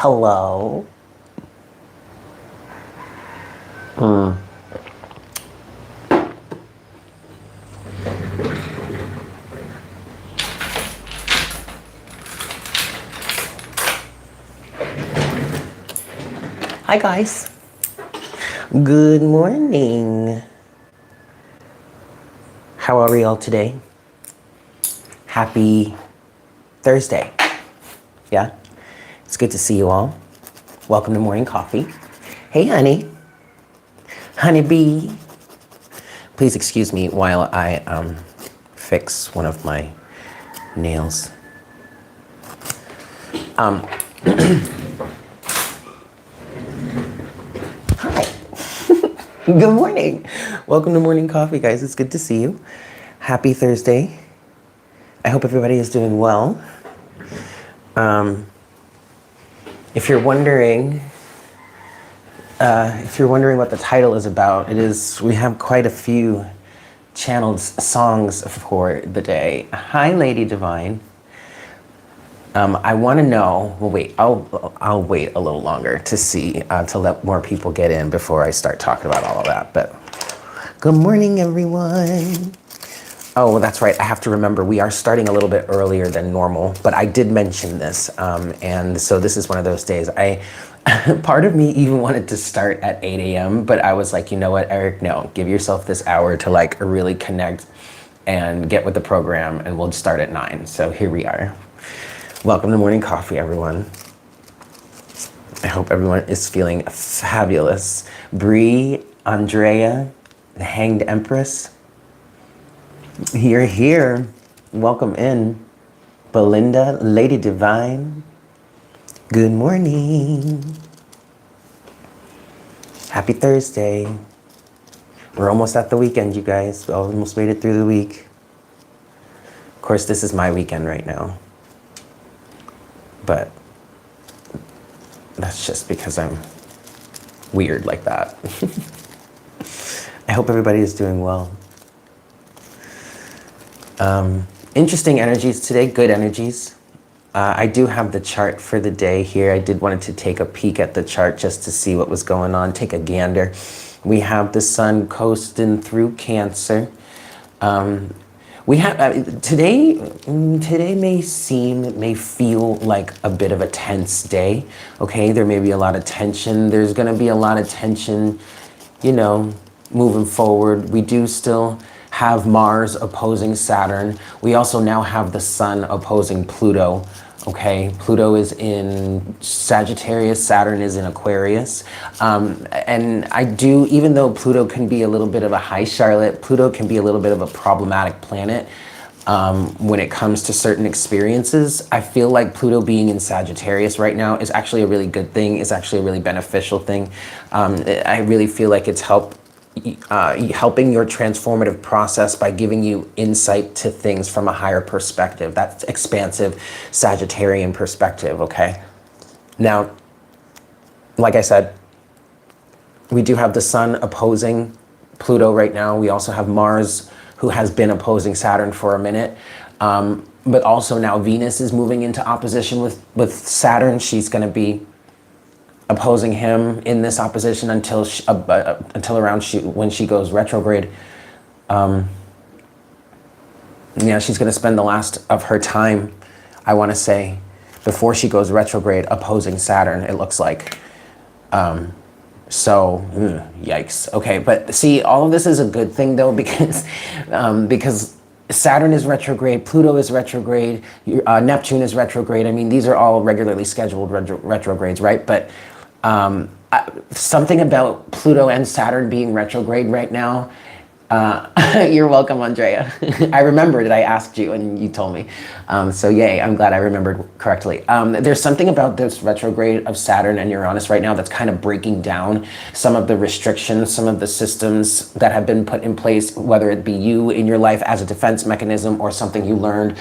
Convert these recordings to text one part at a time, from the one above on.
Hello. Hi guys. Good morning. How are we all today? Happy Thursday. Yeah? It's good to see you all. Welcome to Morning Coffee. Hey honey. Honeybee. Please excuse me while I fix one of my nails. Hi. Good morning. Welcome to Morning Coffee, guys. It's good to see you. Happy Thursday. I hope everybody is doing well. If you're wondering what the title is about, we have quite a few channeled songs for the day. Hi, Lady Divine. I want to know. Well, wait. I'll wait a little longer to see to let more people get in before I start talking about all of that. But good morning, everyone. Oh, well, that's right. I have to remember we are starting a little bit earlier than normal, but I did mention this, and so this is one of those days. Part of me even wanted to start at 8 a.m., but I was like, you know what, Eric? No, give yourself this hour to like really connect and get with the program, and we'll start at 9. So here we are. Welcome to Morning Coffee, everyone. I hope everyone is feeling fabulous. Bree, Andrea, the Hanged Empress. You're here. Welcome in. Belinda, Lady Divine. Good morning. Happy Thursday. We're almost at the weekend, you guys. We almost made it through the week. Of course, this is my weekend right now. But that's just because I'm weird like that. I hope everybody is doing well. Interesting energies today, good energies. I do have the chart for the day here. I did wanted to take a peek at the chart just to see what was going on, take a gander. We have the sun coasting through Cancer. We have today may feel like a bit of a tense day. Okay, there may be a lot of tension. There's going to be a lot of tension, moving forward. We do still have Mars opposing Saturn. We also now have the sun opposing Pluto. Okay, Pluto is in Sagittarius, Saturn is in Aquarius. And even though Pluto can be a little bit of a hi Charlotte, Pluto can be a little bit of a problematic planet when it comes to certain experiences. I feel like Pluto being in Sagittarius right now is actually a really good thing, is actually a really beneficial thing. I really feel like it's helping your transformative process by giving you insight to things from a higher perspective. That's expansive Sagittarian perspective, okay? Now, like I said, we do have the sun opposing Pluto right now. We also have Mars, who has been opposing Saturn for a minute. But also now Venus is moving into opposition with Saturn. She's going to be opposing him in this opposition until around when she goes retrograde. She's going to spend the last of her time, I want to say, before she goes retrograde, opposing Saturn, it looks like. Yikes. Okay, but see, all of this is a good thing though, because Saturn is retrograde, Pluto is retrograde, Neptune is retrograde. I mean, these are all regularly scheduled retrogrades, right? But something about Pluto and Saturn being retrograde right now. You're welcome, Andrea. I remembered that I asked you and you told me. So yay, I'm glad I remembered correctly. There's something about this retrograde of Saturn and Uranus right now that's kind of breaking down some of the restrictions, some of the systems that have been put in place, whether it be you in your life as a defense mechanism or something you learned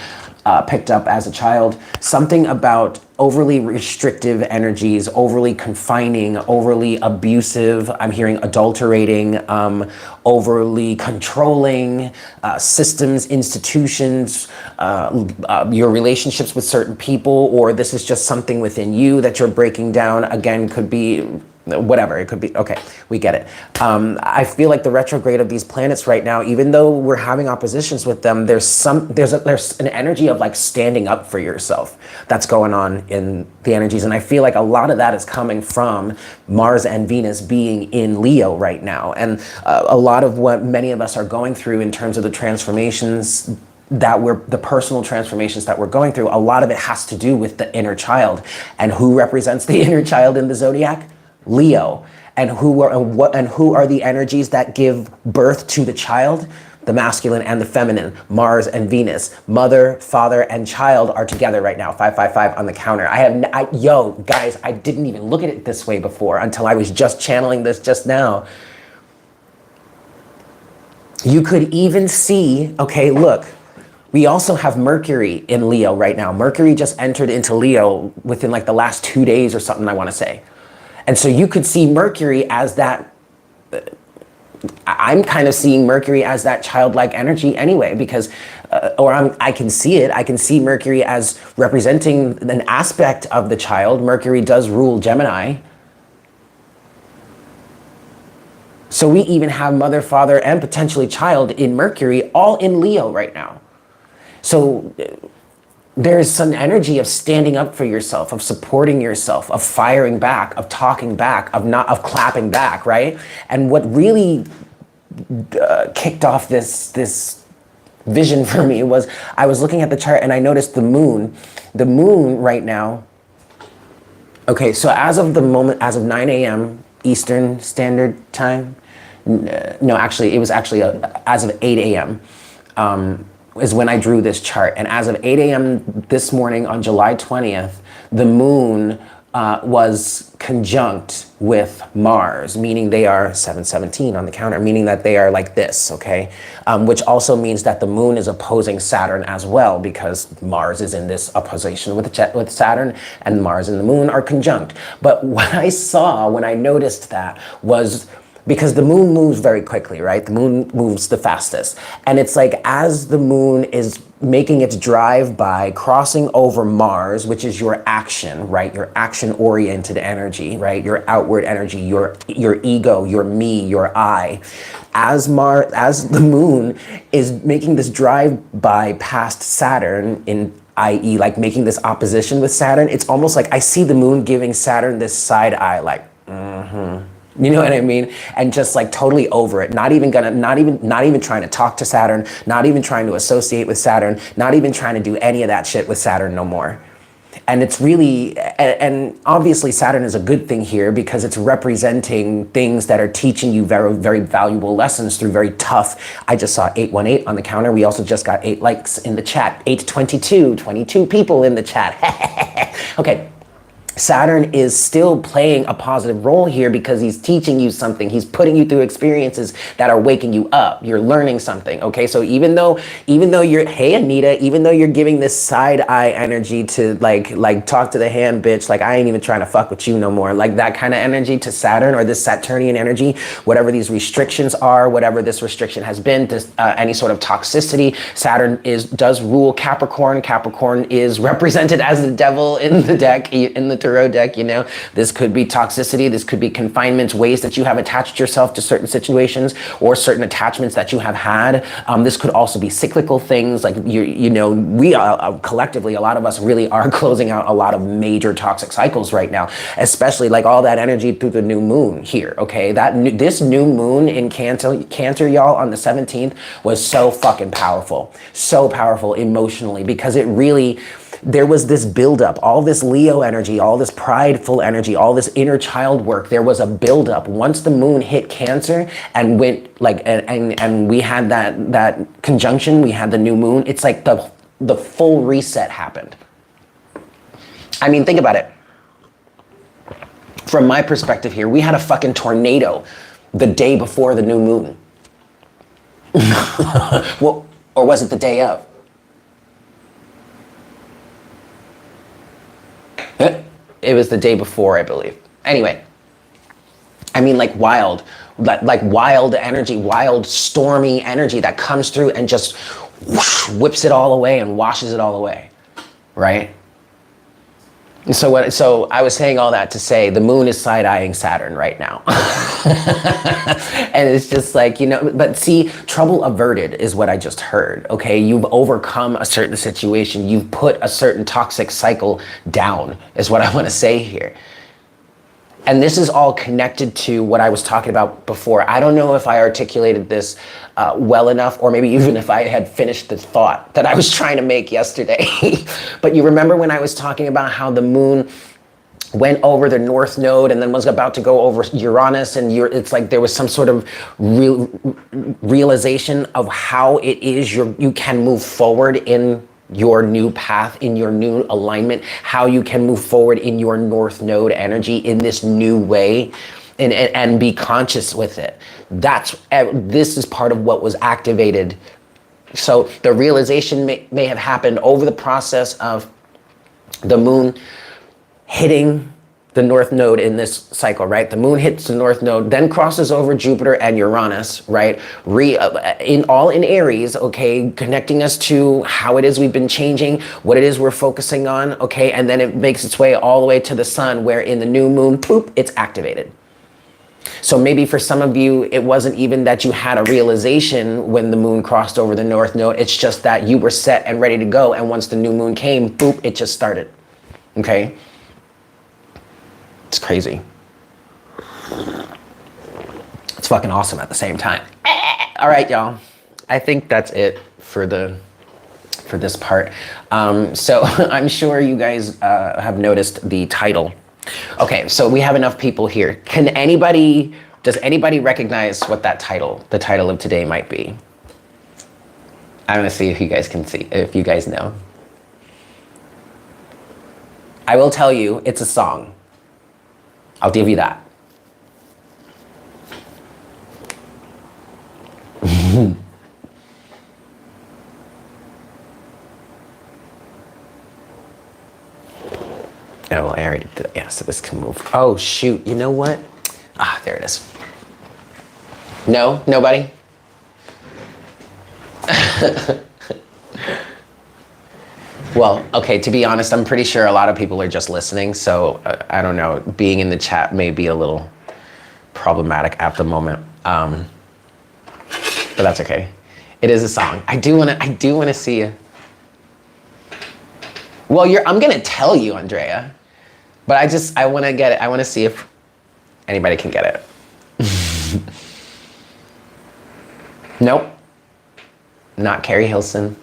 picked up as a child. Something about overly restrictive energies, overly confining, overly abusive. I'm hearing adulterating, overly controlling, systems, institutions, your relationships with certain people, or this is just something within you that you're breaking down. Again, could be whatever, it could be, okay, we get it. I feel like the retrograde of these planets right now, even though we're having oppositions with them, there's an energy of like standing up for yourself that's going on in the energies. And I feel like a lot of that is coming from Mars and Venus being in Leo right now. And a lot of what many of us are going through in terms of the transformations the personal transformations that we're going through, a lot of it has to do with the inner child. And who represents the inner child in the zodiac? Leo. And who are the energies that give birth to the child? The masculine and the feminine, Mars and Venus. Mother, father, and child are together right now. 555 on the counter. Yo, guys, I didn't even look at it this way before until I was just channeling this just now. You could even see, okay, look, we also have Mercury in Leo right now. Mercury just entered into Leo within like the last 2 days or something, I want to say. And so you could see Mercury as that, I'm kind of seeing Mercury as that childlike energy anyway, because, I can see it. I can see Mercury as representing an aspect of the child. Mercury does rule Gemini. So we even have mother, father, and potentially child in Mercury, all in Leo right now. So there's some energy of standing up for yourself, of supporting yourself, of firing back, of talking back, of clapping back, right? And what really kicked off this vision for me was I was looking at the chart and I noticed the moon right now. Okay, so as of 9 a.m. Eastern Standard Time, no, actually, it was actually as of 8 a.m. Is when I drew this chart. And as of 8 a.m. this morning on July 20th, the moon was conjunct with Mars, meaning they are 717 on the counter, meaning that they are like this, okay? Which also means that the moon is opposing Saturn as well, because Mars is in this opposition with Saturn, and Mars and the moon are conjunct. But what I saw when I noticed that was, because the moon moves very quickly, right? The moon moves the fastest. And it's like as the moon is making its drive by crossing over Mars, which is your action, right? Your action-oriented energy, right? Your outward energy, your ego, your me, your I. As the moon is making this drive by past Saturn, i.e. like making this opposition with Saturn, it's almost like I see the moon giving Saturn this side eye, like, You know what I mean? And just like totally over it. Not even trying to talk to Saturn, not even trying to associate with Saturn, not even trying to do any of that shit with Saturn no more. And it's really, and obviously Saturn is a good thing here because it's representing things that are teaching you very, very valuable lessons through very tough. I just saw 818 on the counter. We also just got 8 likes in the chat. 822, 22 people in the chat. Okay. Saturn is still playing a positive role here because he's teaching you something. He's putting you through experiences that are waking you up. You're learning something, okay? So even though you're, hey Anita, even though you're giving this side eye energy to like talk to the hand, bitch, like I ain't even trying to fuck with you no more. Like that kind of energy to Saturn, or this Saturnian energy, whatever these restrictions are, whatever this restriction has been, to any sort of toxicity. Saturn does rule Capricorn. Capricorn is represented as the devil in the deck, in the tarot deck, you know. This could be toxicity, this could be confinement, ways that you have attached yourself to certain situations or certain attachments that you have had. This could also be cyclical things, like you know, we are collectively, a lot of us really are closing out a lot of major toxic cycles right now, especially like all that energy through the new moon here, okay? This new moon in Cancer, y'all, on the 17th was so fucking powerful, so powerful emotionally, because it really, there was this buildup, all this Leo energy, all this prideful energy, all this inner child work. There was a buildup. Once the moon hit Cancer and went like, and we had that conjunction, we had the new moon. It's like the full reset happened. I mean, think about it. From my perspective here, we had a fucking tornado the day before the new moon. Well, or was it the day of? It was the day before, I believe. Anyway, I mean, like wild energy, wild stormy energy that comes through and just whoosh, whips it all away and washes it all away, right? So I was saying all that to say the moon is side-eyeing Saturn right now. And it's just like, you know, but see, trouble averted is what I just heard, okay? You've overcome a certain situation. You've put a certain toxic cycle down is what I want to say here. And this is all connected to what I was talking about before. I don't know if I articulated this well enough, or maybe even if I had finished the thought that I was trying to make yesterday. But you remember when I was talking about how the moon went over the North Node and then was about to go over Uranus, and it's like there was some sort of realization of how it is you can move forward in your new path, in your new alignment, how you can move forward in your North Node energy in this new way, and be conscious with it. This is part of what was activated. So the realization may have happened over the process of the moon hitting the North Node in this cycle, right? The moon hits the North Node, then crosses over Jupiter and Uranus, right? In Aries, okay, connecting us to how it is we've been changing, what it is we're focusing on, okay? And then it makes its way all the way to the sun, where in the new moon, poop, it's activated. So maybe for some of you, it wasn't even that you had a realization when the moon crossed over the North Node. It's just that you were set and ready to go. And once the new moon came, boop, it just started, okay? It's crazy. It's fucking awesome at the same time. All right, y'all. I think that's it for this part. So I'm sure you guys have noticed the title. Okay, so we have enough people here. Does anybody recognize what the title of today might be? I'm gonna see if you guys can see, if you guys know. I will tell you, it's a song. I'll give you that. Oh, I already did. Yeah, so this can move. Oh, shoot. You know what? Ah, there it is. No? Nobody? Well, okay, to be honest, I'm pretty sure a lot of people are just listening, so I don't know, being in the chat may be a little problematic at the moment, but that's okay. It is a song. I do want to see you. Well, I'm gonna tell you, Andrea, but I want to get it. I want to see if anybody can get it. Nope, not Carrie Hilson.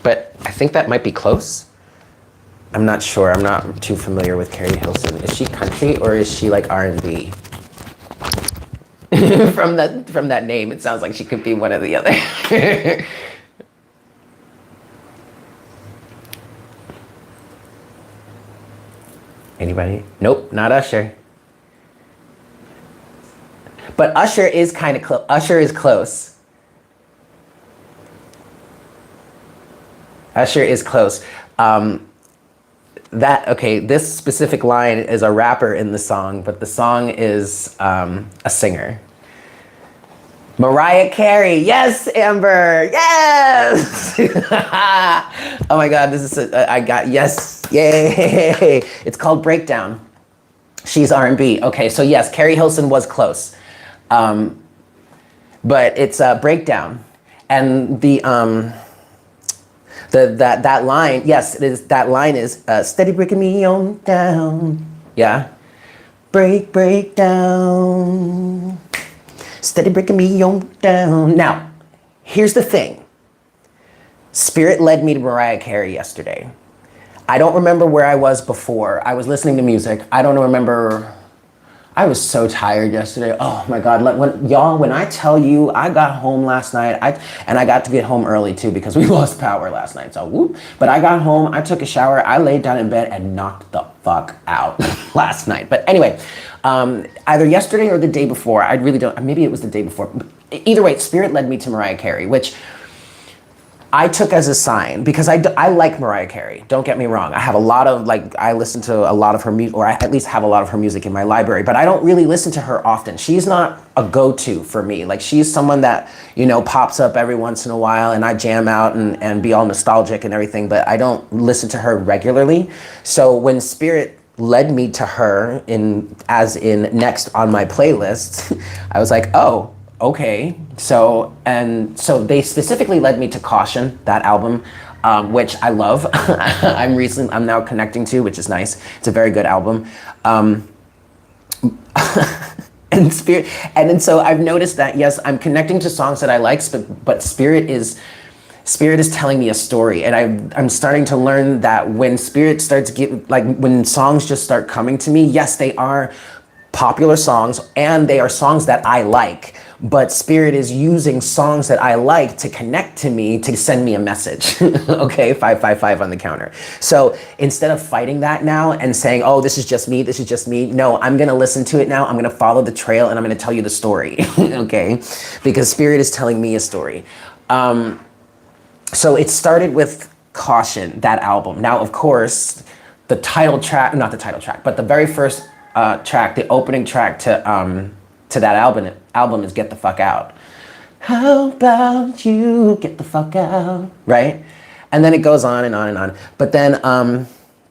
But I think that might be close. I'm not sure. I'm not too familiar with Carrie Hilson. Is she country or is she like R&B? From that name, it sounds like she could be one or the other. Anybody? Nope, not Usher. But Usher is kind of close. Usher is close. Usher is close. This specific line is a rapper in the song, but the song is a singer. Mariah Carey. Yes, Amber. Yes. Oh my God, yes. Yay. It's called Breakdown. She's R&B. Okay, so yes, Carrie Hilson was close. But it's Breakdown. And that line, yes, it is. That line is steady breaking me on down. Yeah, break down. Steady breaking me on down. Now, here's the thing. Spirit led me to Mariah Carey yesterday. I don't remember where I was before. I was listening to music. I don't remember. I was so tired yesterday. Oh my God, when I tell you, I got home last night, and I got to get home early too because we lost power last night, so whoop. But I got home, I took a shower, I laid down in bed and knocked the fuck out last night. But anyway, either yesterday or the day before, I really don't, maybe it was the day before. Either way, Spirit led me to Mariah Carey, which I took as a sign, because I like Mariah Carey, don't get me wrong. I have a lot of, like, I listen to a lot of her music, or I at least have a lot of her music in my library, but I don't really listen to her often. She's not a go-to for me. Like, she's someone that, you know, pops up every once in a while and I jam out and be all nostalgic and everything, but I don't listen to her regularly. So when Spirit led me to her as in next on my playlist, I was like, oh, okay. So they specifically led me to Caution, that album, which I love. I'm now connecting to, which is nice. It's a very good album. And Spirit, and then so I've noticed that, yes, I'm connecting to songs that I like, but Spirit is telling me a story, and I'm starting to learn that when Spirit starts when songs just start coming to me, yes, they are popular songs and they are songs that I like, but Spirit is using songs that I like to connect to me, to send me a message. Okay, 555 on the counter. So instead of fighting that now and saying, oh, this is just me, no, I'm gonna listen to it now, I'm gonna follow the trail, and I'm gonna tell you the story. Okay, because Spirit is telling me a story. So it started with Caution, that album. Now, of course, the title track, not the title track, but the very first track, the opening track to that album is Get the Fuck Out. How about you get the fuck out, right? And then it goes on and on and on. But then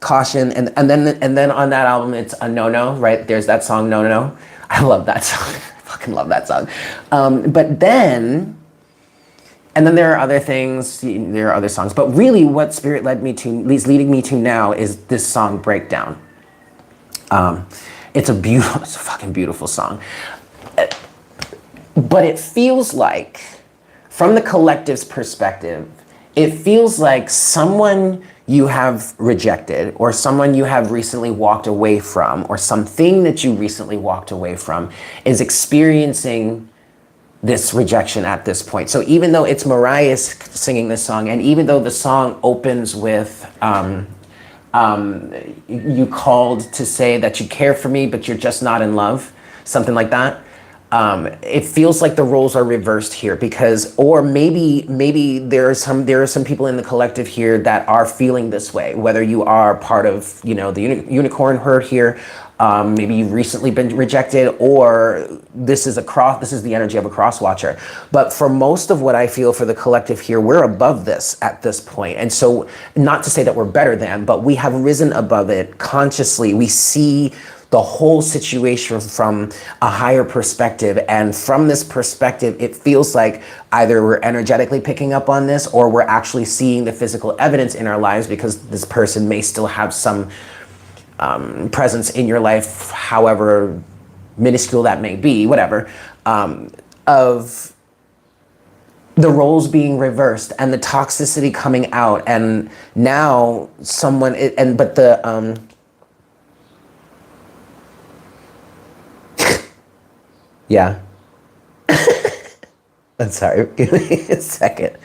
Caution, and then on that album it's a No-No, right? There's that song No-No. I love that song. I fucking love that song. But then, and then there are other things, there are other songs, but really what Spirit is leading me to now is this song, Breakdown. It's a fucking beautiful song. But it feels like, from the collective's perspective, it feels like someone you have rejected, or someone you have recently walked away from, or something that you recently walked away from is experiencing this rejection at this point. So even though it's Mariah singing this song, and even though the song opens with, you called to say that you care for me, but you're just not in love, something like that. It feels like the roles are reversed here, because, or maybe there are some people in the collective here that are feeling this way, whether you are part of, you know, the unicorn herd here, maybe you've recently been rejected, or this is the energy of a cross watcher. But for most of what I feel for the collective here, we're above this at this point. And so, not to say that we're better than, but we have risen above it consciously. We see the whole situation from a higher perspective. And from this perspective, it feels like either we're energetically picking up on this, or we're actually seeing the physical evidence in our lives, because this person may still have some presence in your life, however minuscule that may be, whatever, of the roles being reversed and the toxicity coming out. And now yeah. I'm sorry, give me a second.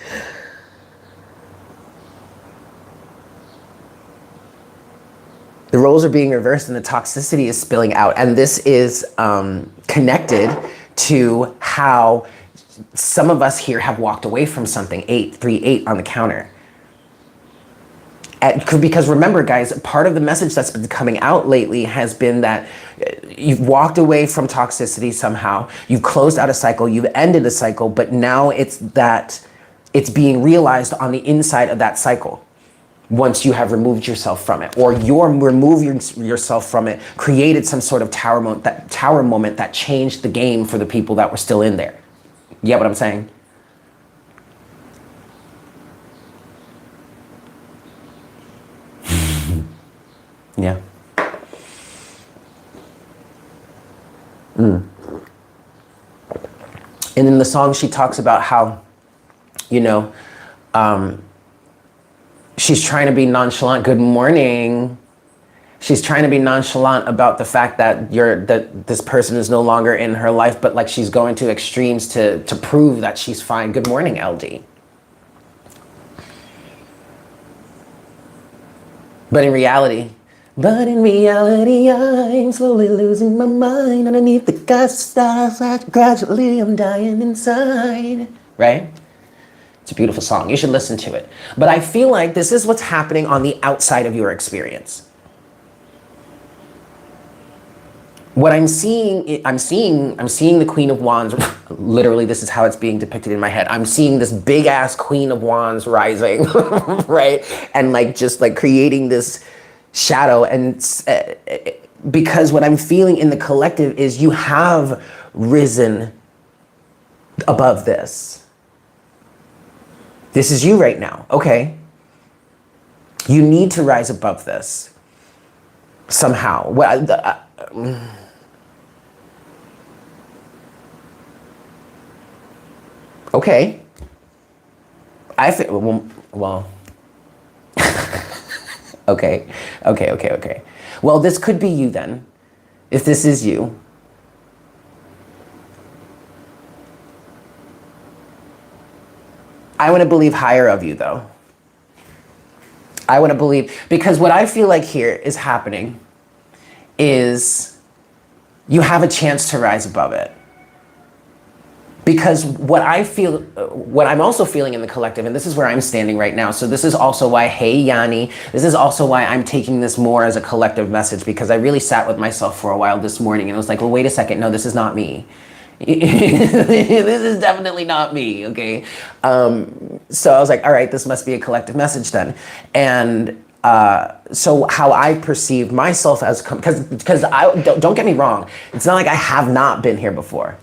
The roles are being reversed and the toxicity is spilling out. And this is connected to how some of us here have walked away from something. 838 on the counter. Because remember, guys, part of the message that's been coming out lately has been that you've walked away from toxicity somehow, you've closed out a cycle, you've ended a cycle, but now it's being realized on the inside of that cycle. Once you have removed yourself from it, or you're removing yourself from it, created some sort of tower moment that changed the game for the people that were still in there. You get what I'm saying? Yeah. And in the song, she talks about how, you know, she's trying to be nonchalant. Good morning. She's trying to be nonchalant about the fact that this person is no longer in her life, but like she's going to extremes to prove that she's fine. Good morning, LD. But in reality, I'm slowly losing my mind underneath the stars. Gradually, I'm dying inside. Right? It's a beautiful song. You should listen to it. But I feel like this is what's happening on the outside of your experience. What I'm seeing, I'm seeing the Queen of Wands. Literally, this is how it's being depicted in my head. I'm seeing this big ass Queen of Wands rising, right? And like just like creating this shadow. And because what I'm feeling in the collective is you have risen above this. This is you right now. Okay. You need to rise above this somehow. Okay. I feel, well, okay. Well, this could be you then. If this is you. I want to believe higher of you though. I want to believe, because what I feel like here is happening is you have a chance to rise above it. Because what I feel, what I'm also feeling in the collective, and this is where I'm standing right now. So this is also why, hey Yanni, this is also why I'm taking this more as a collective message, because I really sat with myself for a while this morning and I was like, well, wait a second. No, this is not me. This is definitely not me, okay? So I was like, all right, this must be a collective message then. And so how I perceived myself as, because I don't get me wrong, it's not like I have not been here before.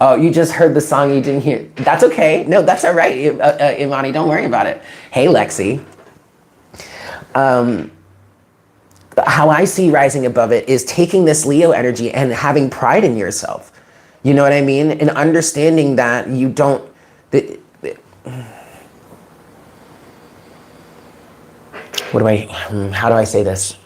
Oh, you just heard the song you didn't hear. That's okay. No, that's all right, Imani, don't worry about it. Hey, Lexi. How I see rising above it is taking this Leo energy and having pride in yourself. You know what I mean? And understanding that you don't... how do I say this?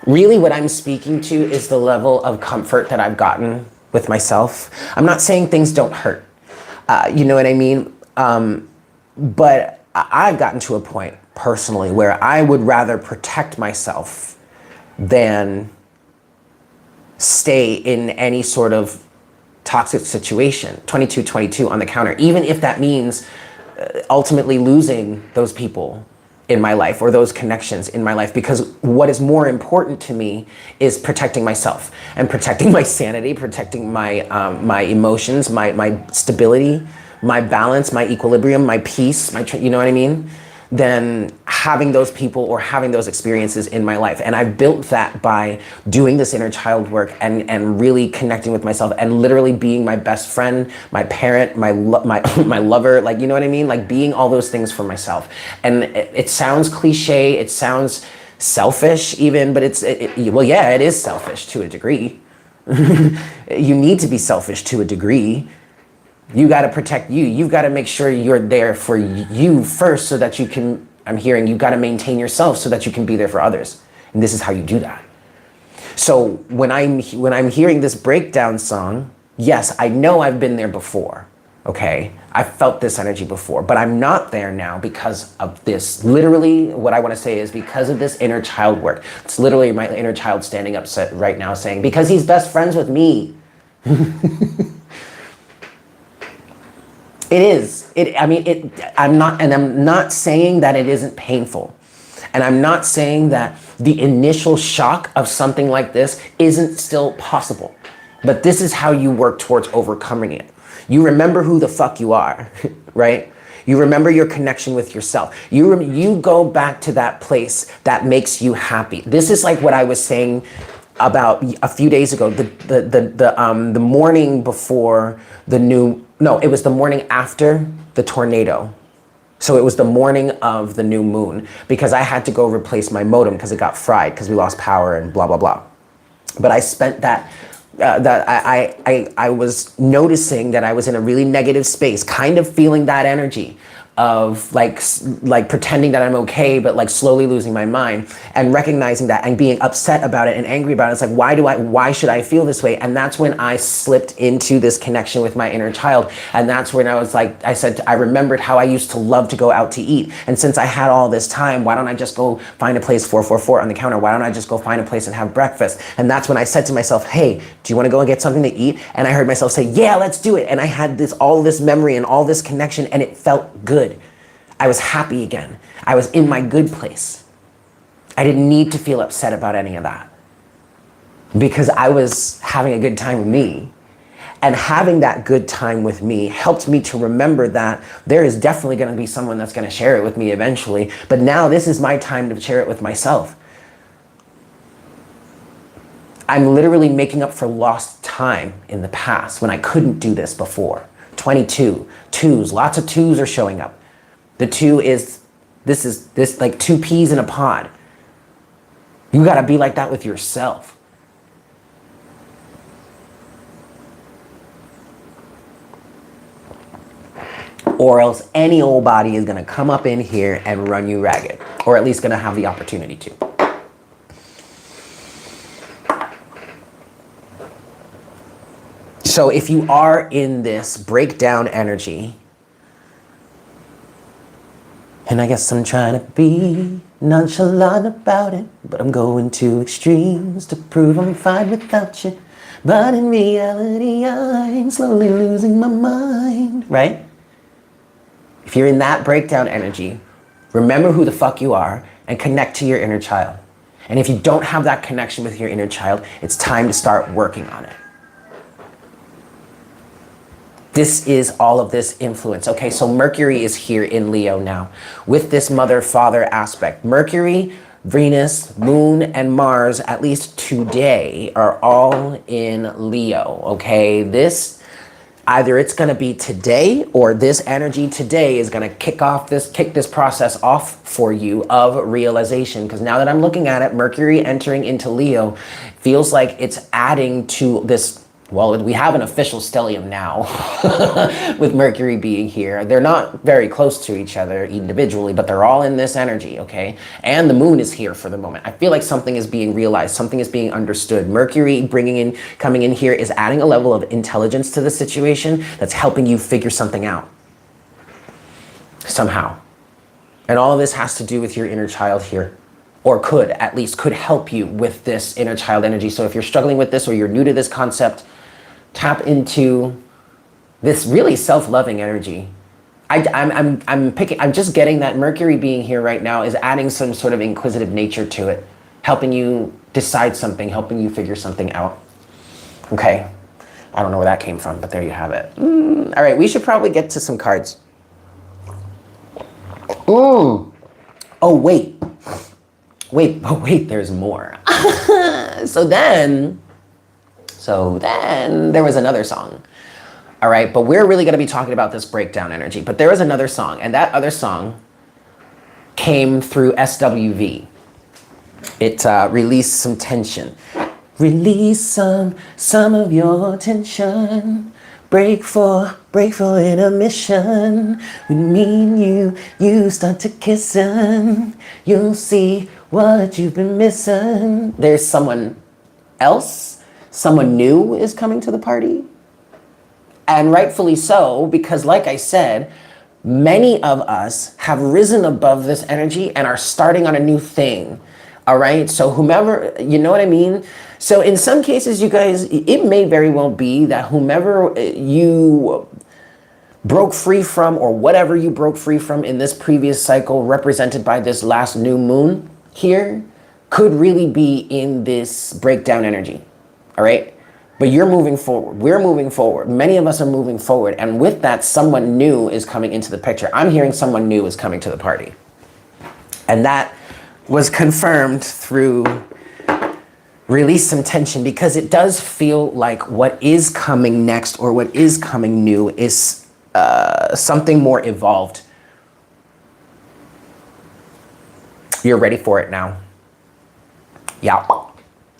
Really what I'm speaking to is the level of comfort that I've gotten with myself. I'm not saying things don't hurt. You know what I mean? But I've gotten to a point personally where I would rather protect myself than stay in any sort of toxic situation. 2222 on the counter, even if that means ultimately losing those people in my life or those connections in my life, because what is more important to me is protecting myself and protecting my sanity, protecting my my emotions, my stability, my balance, my equilibrium, my peace, you know what I mean? Than having those people or having those experiences in my life. And I've built that by doing this inner child work and really connecting with myself and literally being my best friend, my parent, my lover, like, you know what I mean? Like being all those things for myself. And it sounds cliche, it sounds selfish even, but well, yeah, it is selfish to a degree. You need to be selfish to a degree. You got to protect you. You've got to make sure you're there for you first so that you can, I'm hearing, you got to maintain yourself so that you can be there for others. And this is how you do that. So when I'm hearing this breakdown song, yes, I know I've been there before, okay? I felt this energy before, but I'm not there now because of this. Literally, what I want to say is because of this inner child work. It's literally my inner child standing up right now saying, because he's best friends with me. It is. I'm not saying that it isn't painful. And I'm not saying that the initial shock of something like this isn't still possible. But this is how you work towards overcoming it. You remember who the fuck you are, right? You remember your connection with yourself. You go back to that place that makes you happy. This is like what I was saying about a few days ago, the morning before it was the morning after the tornado. So it was the morning of the new moon because I had to go replace my modem because it got fried because we lost power and blah, blah, blah. But I spent I was noticing that I was in a really negative space, kind of feeling that energy. of like pretending that I'm okay, but like slowly losing my mind, and recognizing that and being upset about it and angry about it. It's like, why should I feel this way? And that's when I slipped into this connection with my inner child. And that's when I was like, I remembered how I used to love to go out to eat. And since I had all this time, why don't I just go find a place 444 on the counter? Why don't I just go find a place and have breakfast? And that's when I said to myself, hey, do you want to go and get something to eat? And I heard myself say, yeah, let's do it. And I had all this memory and all this connection, and it felt good. I was happy again. I was in my good place. I didn't need to feel upset about any of that because I was having a good time with me. And having that good time with me helped me to remember that there is definitely going to be someone that's going to share it with me eventually. But now this is my time to share it with myself. I'm literally making up for lost time in the past when I couldn't do this before. 22, twos, lots of twos are showing up. The two is, this like two peas in a pod. You gotta be like that with yourself. Or else any old body is gonna come up in here and run you ragged, or at least gonna have the opportunity to. So if you are in this breakdown energy, and I guess I'm trying to be nonchalant about it, but I'm going to extremes to prove I'm fine without you. But in reality, I'm slowly losing my mind, right? If you're in that breakdown energy, remember who the fuck you are and connect to your inner child. And if you don't have that connection with your inner child, it's time to start working on it. This is all of this influence. Okay, so Mercury is here in Leo now with this mother-father aspect. Mercury, Venus, Moon, and Mars, at least today, are all in Leo, okay? This, either it's gonna be today or this energy today is gonna kick this process off for you of realization. Because now that I'm looking at it, Mercury entering into Leo feels like it's adding to this. Well, we have an official stellium now with Mercury being here. They're not very close to each other individually, but they're all in this energy, okay? And the moon is here for the moment. I feel like something is being realized, something is being understood. Mercury coming in here is adding a level of intelligence to the situation that's helping you figure something out somehow. And all of this has to do with your inner child here. Or could help you with this inner child energy. So if you're struggling with this or you're new to this concept, tap into this really self-loving energy. I'm just getting that Mercury being here right now is adding some sort of inquisitive nature to it, helping you decide something, helping you figure something out. Okay, I don't know where that came from, but there you have it. All right, we should probably get to some cards. Oh, wait, there's more. So then there was another song. All right, but we're really gonna be talking about this breakdown energy. But there was another song, and that other song came through SWV. It released some tension. Release some of your tension. Break for intermission. With me and you start to kissin'. You'll see what you've been missing. There's someone else, someone new is coming to the party. And rightfully so, because like I said, many of us have risen above this energy and are starting on a new thing. All right, so whomever, you know what I mean? So in some cases, you guys, it may very well be that whomever you broke free from or whatever you broke free from in this previous cycle represented by this last new moon here could really be in this breakdown energy, all right? But you're moving forward, we're moving forward, many of us are moving forward, and with that, someone new is coming into the picture. I'm hearing someone new is coming to the party. And that was confirmed through release some tension, because it does feel like what is coming next or what is coming new is something more evolved. You're ready for it now. Yeah. All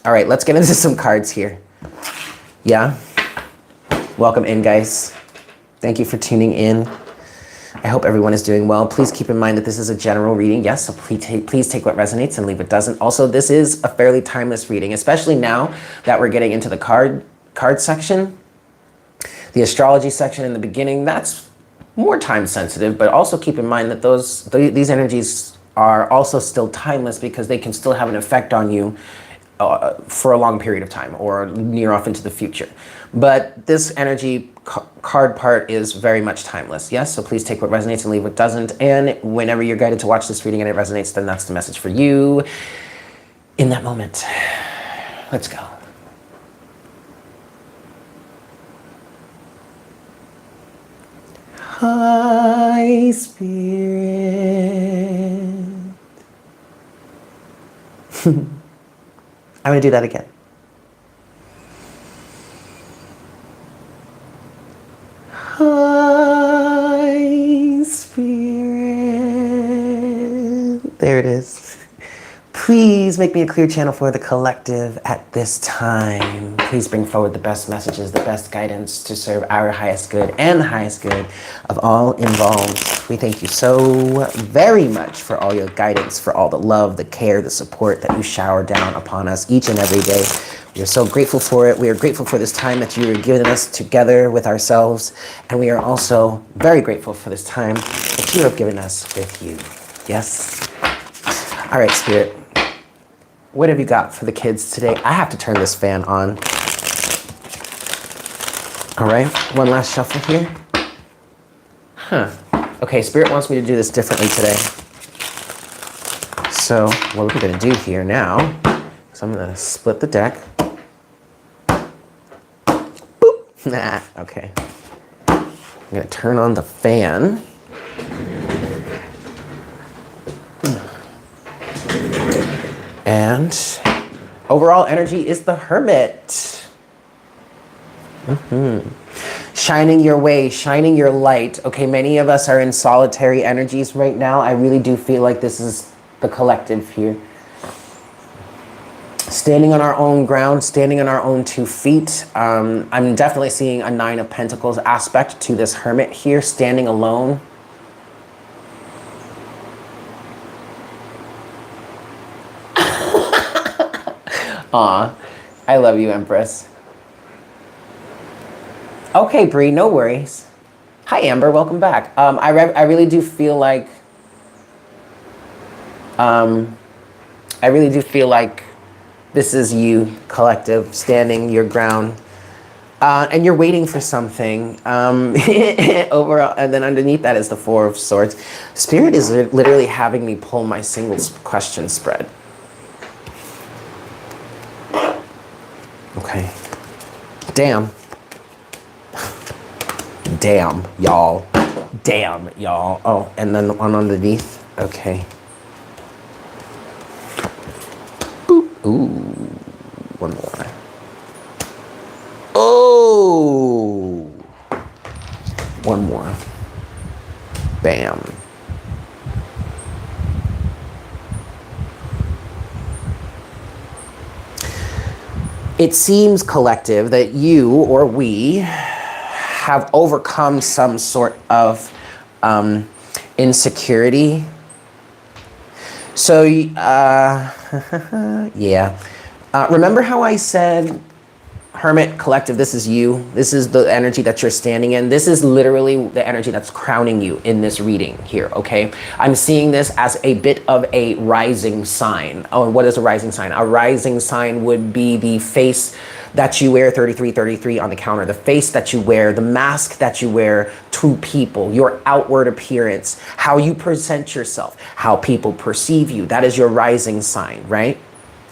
right, let's get into some cards here. Yeah. Welcome in, guys. Thank you for tuning in. I hope everyone is doing well. Please keep in mind that this is a general reading. Yes, so please take what resonates and leave what doesn't. Also, this is a fairly timeless reading, especially now that we're getting into the card section. The astrology section in the beginning, that's more time sensitive, but also keep in mind that these energies are also still timeless because they can still have an effect on you for a long period of time or near off into the future. But this energy card part is very much timeless. Yes, so please take what resonates and leave what doesn't. And whenever you're guided to watch this reading and it resonates, then that's the message for you in that moment. Let's go. Hi, Spirit. I'm going to do that again. Hi, Spirit. There it is. Please make me a clear channel for the collective at this time. Please bring forward the best messages, the best guidance to serve our highest good and the highest good of all involved. We thank you so very much for all your guidance, for all the love, the care, the support that you shower down upon us each and every day. We are so grateful for it. We are grateful for this time that you are giving us together with ourselves. And we are also very grateful for this time that you have given us with you. Yes? All right, Spirit. What have you got for the kids today? I have to turn this fan on. All right, one last shuffle here. Huh. Okay, Spirit wants me to do this differently today. So what we're gonna do here now is I'm gonna split the deck. Boop. Nah, okay. I'm gonna turn on the fan. And overall energy is the Hermit. Shining your way, shining your light. Okay, many of us are in solitary energies right now. I really do feel like this is the collective here. Standing on our own ground, standing on our own 2 feet. I'm definitely seeing a 9 of Pentacles aspect to this Hermit here, standing alone. Aw, I love you, Empress. Okay, Bree, no worries. Hi, Amber, welcome back. I really do feel like, this is you, collective, standing your ground, and you're waiting for something. Overall, and then underneath that is the 4 of Swords. Spirit is literally having me pull my single question spread. Okay. Damn. Damn, y'all. Damn, y'all. Oh, and then one underneath. Okay. Boop. Ooh. One more. Oh. One more. Bam. It seems, collective, that you or we have overcome some sort of insecurity. So, yeah. Remember how I said, Hermit, collective, this is you. This is the energy that you're standing in. This is literally the energy that's crowning you in this reading here, okay? I'm seeing this as a bit of a rising sign. Oh, what is a rising sign? A rising sign would be the face that you wear, 3333 on the counter, the face that you wear, the mask that you wear to people, your outward appearance, how you present yourself, how people perceive you. That is your rising sign, right?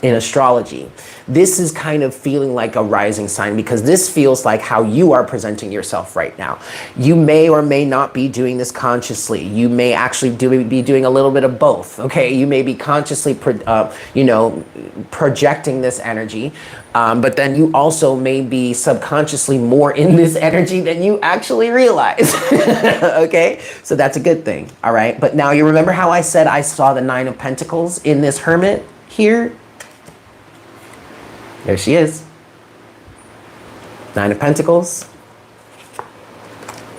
In astrology, this is kind of feeling like a rising sign because this feels like how you are presenting yourself right now. You may or may not be doing this consciously. You may actually be doing a little bit of both. Okay, you may be consciously, projecting this energy, but then you also may be subconsciously more in this energy than you actually realize. Okay, so that's a good thing. All right, but now you remember how I said I saw the 9 of Pentacles in this Hermit here? There she is. 9 of Pentacles,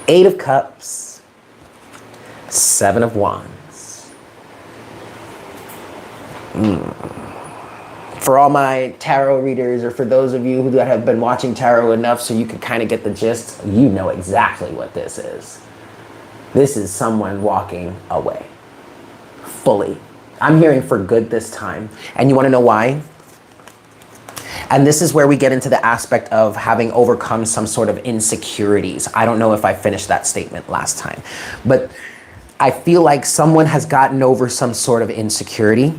8 of Cups, Seven of Wands. For all my tarot readers, or for those of you that have been watching tarot enough so you can kind of get the gist, you know exactly what this is. This is someone walking away. Fully. I'm hearing for good this time. And you want to know why? And this is where we get into the aspect of having overcome some sort of insecurities. I don't know if I finished that statement last time, but I feel like someone has gotten over some sort of insecurity.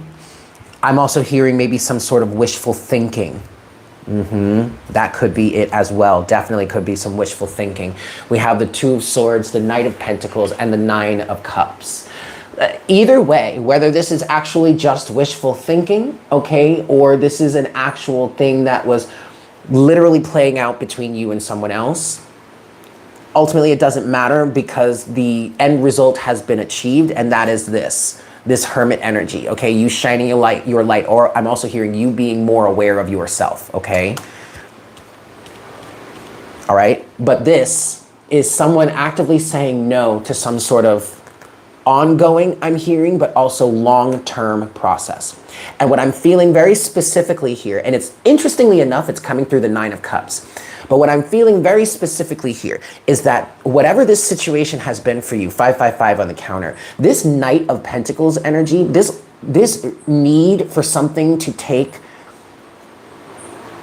I'm also hearing maybe some sort of wishful thinking. That could be it as well. Definitely could be some wishful thinking. We have the Two of Swords, the Knight of Pentacles, and the Nine of Cups. Either way, whether this is actually just wishful thinking, okay, or this is an actual thing that was literally playing out between you and someone else, ultimately it doesn't matter because the end result has been achieved, and that is this Hermit energy, okay? You shining your light, or I'm also hearing you being more aware of yourself, okay? All right, but this is someone actively saying no to some sort of ongoing, I'm hearing, but also long-term process. And what I'm feeling very specifically here, and it's interestingly enough, it's coming through the Nine of Cups, but what I'm feeling very specifically here is that whatever this situation has been for you, 555 on the counter, this Knight of Pentacles energy, this need for something to take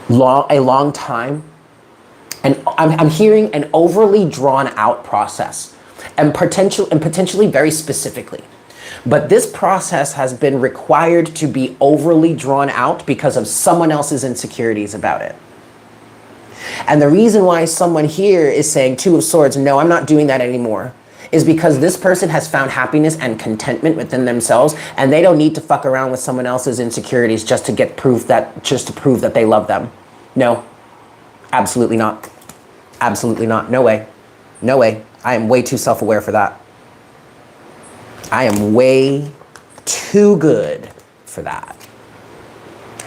a long time, and I'm hearing an overly drawn out process. And potentially very specifically. But this process has been required to be overly drawn out because of someone else's insecurities about it. And the reason why someone here is saying Two of Swords, no, I'm not doing that anymore, is because this person has found happiness and contentment within themselves, and they don't need to fuck around with someone else's insecurities just to prove that they love them. No, absolutely not. Absolutely not. No way. No way. I am way too self-aware for that. I am way too good for that.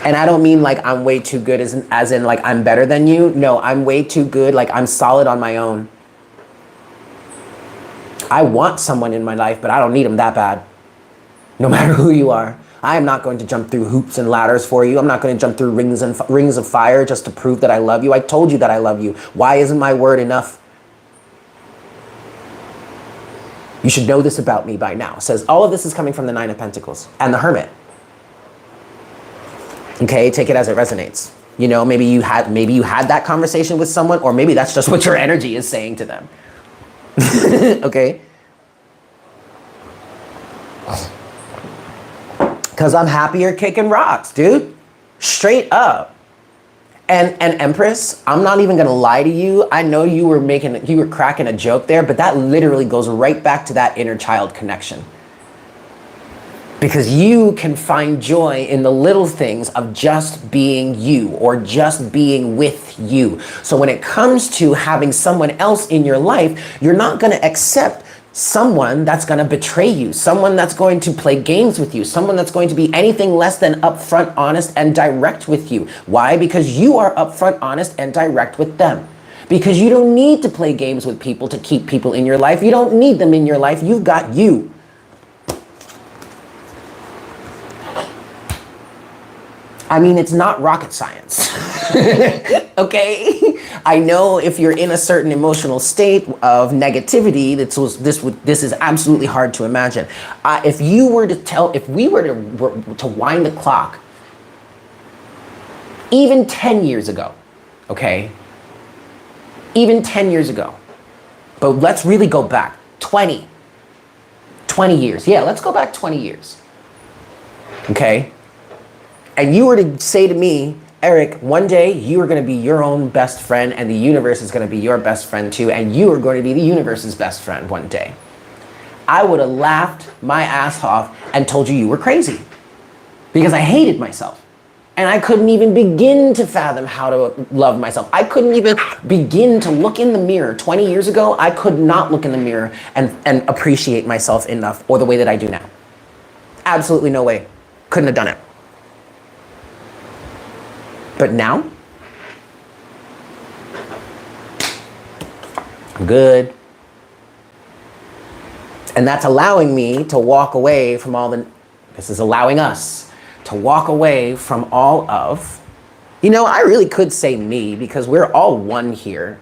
And I don't mean like I'm way too good as in like I'm better than you. No, I'm way too good, like I'm solid on my own. I want someone in my life, but I don't need them that bad. No matter who you are. I am not going to jump through hoops and ladders for you. I'm not going to jump through rings of fire just to prove that I love you. I told you that I love you. Why isn't my word enough? You should know this about me by now. It says all of this is coming from the Nine of Pentacles and the Hermit. Okay, take it as it resonates. You know, maybe you had that conversation with someone, or maybe that's just what your energy is saying to them. Okay? Because I'm happier kicking rocks, dude. Straight up. And Empress, I'm not even gonna lie to you. I know you were cracking a joke there, but that literally goes right back to that inner child connection. Because you can find joy in the little things of just being you, or just being with you. So when it comes to having someone else in your life, you're not gonna accept someone that's going to betray you, someone that's going to play games with you, someone that's going to be anything less than upfront, honest, and direct with you. Why? Because you are upfront, honest, and direct with them. Because you don't need to play games with people to keep people in your life. You don't need them in your life. You've got you. I mean, it's not rocket science. Okay? I know if you're in a certain emotional state of negativity, this is absolutely hard to imagine. If we were to wind the clock, even 10 years ago, okay? Even 10 years ago. But let's really go back 20 years. Yeah, let's go back 20 years. Okay? And you were to say to me, Eric, one day you are going to be your own best friend, and the universe is going to be your best friend too, and you are going to be the universe's best friend one day. I would have laughed my ass off and told you were crazy, because I hated myself. And I couldn't even begin to fathom how to love myself. I couldn't even begin to look in the mirror. 20 years ago, I could not look in the mirror and appreciate myself enough, or the way that I do now. Absolutely no way. Couldn't have done it. But now, I'm good. And that's allowing me to walk away from all the, this is allowing us to walk away from all of, you know, I really could say me because we're all one here.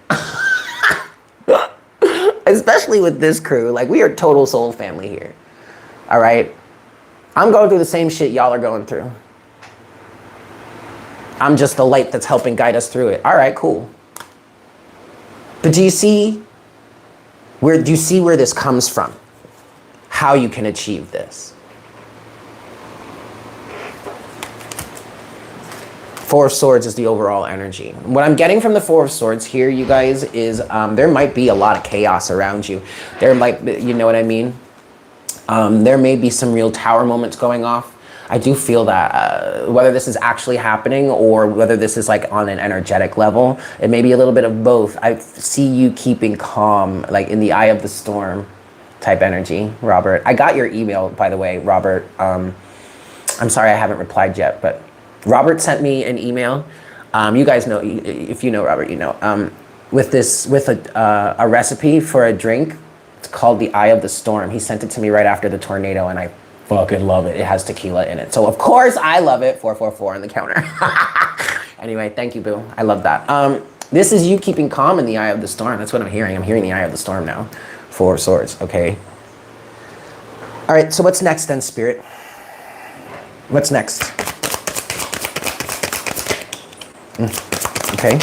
Especially with this crew, like we are total soul family here. All right. I'm going through the same shit y'all are going through. I'm just the light that's helping guide us through it. All right, cool. But do you see where this comes from? How you can achieve this? Four of Swords is the overall energy. What I'm getting from the Four of Swords here, you guys, is there might be a lot of chaos around you. There might, you know what I mean? There may be some real tower moments going off. I do feel that whether this is actually happening or whether this is like on an energetic level, it may be a little bit of both. I see you keeping calm, like in the eye of the storm type energy, Robert. I got your email, by the way, Robert. I'm sorry I haven't replied yet, but Robert sent me an email. You guys know, if you know Robert, you know, with a recipe for a drink. It's called the Eye of the Storm. He sent it to me right after the tornado, and I fucking love it. It has tequila in it. So of course I love it. 444 on the counter. Anyway, thank you, boo. I love that. This is you keeping calm in the eye of the storm. That's what I'm hearing. I'm hearing the eye of the storm now. Four of Swords, okay. All right, so what's next then, Spirit? What's next? Okay.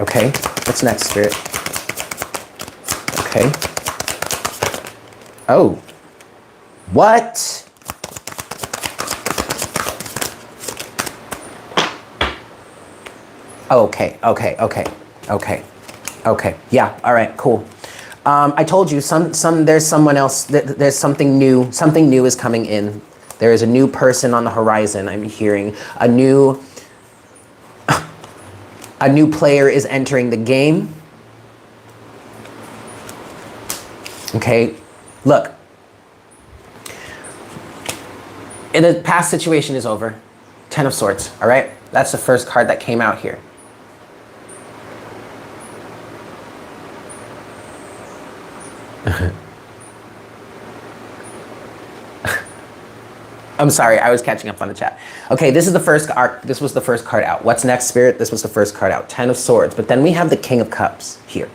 Okay, what's next, Spirit? Okay. Oh. What? Okay. Yeah, all right, cool. I told you there's someone else, there's something new is coming in. There is a new person on the horizon. I'm hearing a new player is entering the game. Okay, look. The past situation is over. 10 of Swords, all right? That's the first card that came out here. I'm sorry, I was catching up on the chat. Okay, this is the first card. This was the first card out. What's next, Spirit? This was the first card out. 10 of Swords. But then we have the King of Cups here.